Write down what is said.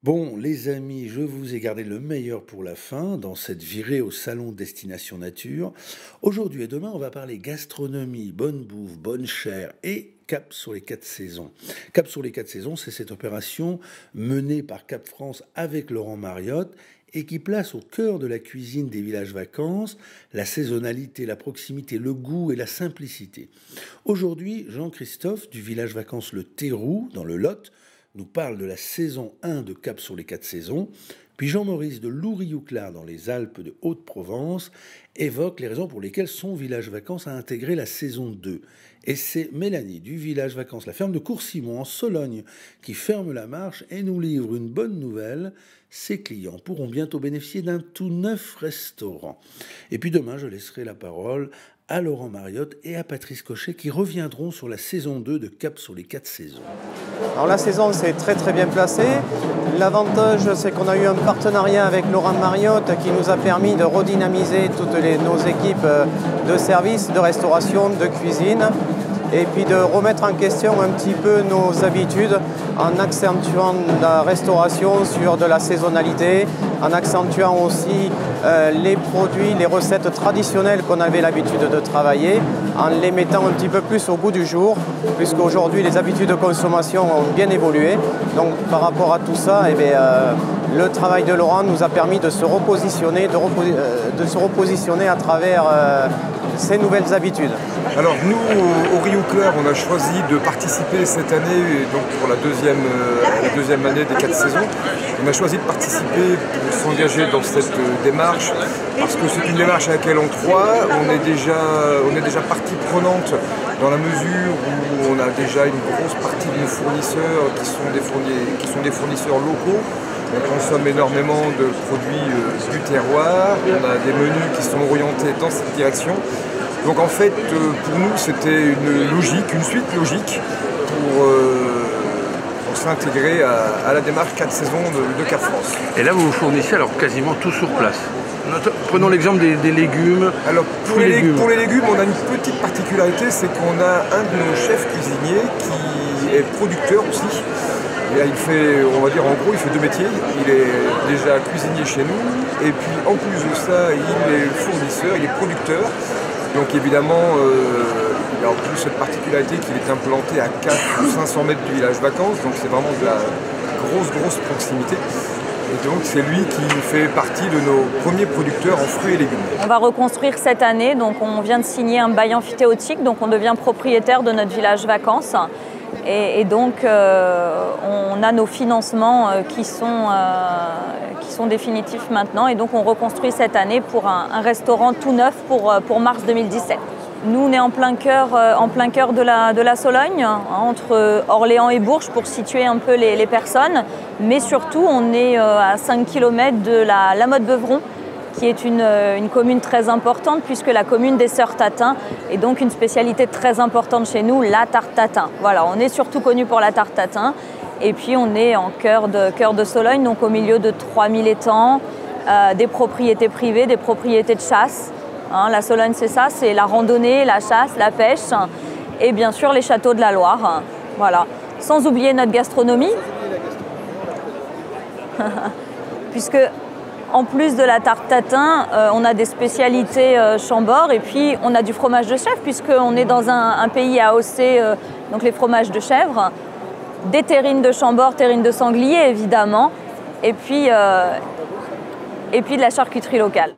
Bon, les amis, je vous ai gardé le meilleur pour la fin dans cette virée au salon Destination Nature. Aujourd'hui et demain, on va parler gastronomie, bonne bouffe, bonne chère et Cap sur les 4 saisons. Cap sur les 4 saisons, c'est cette opération menée par Cap France avec Laurent Mariotte et qui place au cœur de la cuisine des villages vacances la saisonnalité, la proximité, le goût et la simplicité. Aujourd'hui, Jean-Christophe du village vacances Le Terroux, dans le Lot, nous parle de la saison 1 de Cap sur les 4 saisons, puis Jean-Maurice de Louris-Ouclard dans les Alpes de Haute-Provence évoque les raisons pour lesquelles son village vacances a intégré la saison 2. Et c'est Mélanie du village vacances La Ferme de Coursimont en Sologne qui ferme la marche et nous livre une bonne nouvelle. Ses clients pourront bientôt bénéficier d'un tout neuf restaurant. Et puis demain, je laisserai la parole à Laurent Mariotte et à Patrice Cochet qui reviendront sur la saison 2 de Cap sur les 4 saisons. Alors la saison s'est très bien placée. L'avantage, c'est qu'on a eu un partenariat avec Laurent Mariotte qui nous a permis de redynamiser toutes nos équipes de service, de restauration, de cuisine, et puis de remettre en question un petit peu nos habitudes en accentuant la restauration sur de la saisonalité, en accentuant aussi les produits, les recettes traditionnelles qu'on avait l'habitude de travailler, en les mettant un petit peu plus au goût du jour, puisqu'aujourd'hui les habitudes de consommation ont bien évolué. Donc par rapport à tout ça, le travail de Laurent nous a permis de se repositionner, à travers ces nouvelles habitudes. Alors nous, au Rio-Clair, on a choisi de participer cette année, donc pour la deuxième année des 4 saisons. On a choisi de participer pour s'engager dans cette démarche, parce que c'est une démarche à laquelle on croit. On est déjà partie prenante dans la mesure où on a déjà une grosse partie de nos fournisseurs qui sont des fournisseurs locaux. On consomme énormément de produits du terroir, on a des menus qui sont orientés dans cette direction. Donc en fait, pour nous, c'était une suite logique pour s'intégrer à la démarche 4 saisons de Cap France. Et là, vous fournissez alors quasiment tout sur place. Prenons l'exemple des légumes. Alors pour les légumes, on a une petite particularité, c'est qu'on a un de nos chefs cuisiniers qui est producteur aussi. Et là, il fait 2 métiers. Il est déjà cuisinier chez nous, et puis en plus de ça, il est fournisseur, il est producteur. Donc évidemment, il a en plus cette particularité qu'il est implanté à 400 ou 500 mètres du village vacances, donc c'est vraiment de la grosse proximité. Et donc c'est lui qui fait partie de nos premiers producteurs en fruits et légumes. On va reconstruire cette année, donc on vient de signer un bail amphithéotique, donc on devient propriétaire de notre village vacances. Et donc, on a nos financements qui sont définitifs maintenant. Et donc, on reconstruit cette année pour un restaurant tout neuf pour mars 2017. Nous, on est en plein cœur de la Sologne, entre Orléans et Bourges, pour situer un peu les personnes. Mais surtout, on est à 5 km de la Motte-Beuvron, qui est une commune très importante, puisque la commune des Sœurs Tatin est donc une spécialité très importante chez nous, la tarte tatin. Voilà, on est surtout connu pour la tarte tatin. Et puis on est en cœur de Sologne, donc au milieu de 3000 étangs, des propriétés privées, des propriétés de chasse. La Sologne, c'est ça, c'est la randonnée, la chasse, la pêche et bien sûr les châteaux de la Loire. Voilà. Sans oublier notre gastronomie, puisque en plus de la tarte tatin, on a des spécialités Chambord et puis on a du fromage de chèvre puisqu'on est dans un pays AOC, donc les fromages de chèvre, des terrines de Chambord, terrines de sanglier évidemment, et puis de la charcuterie locale.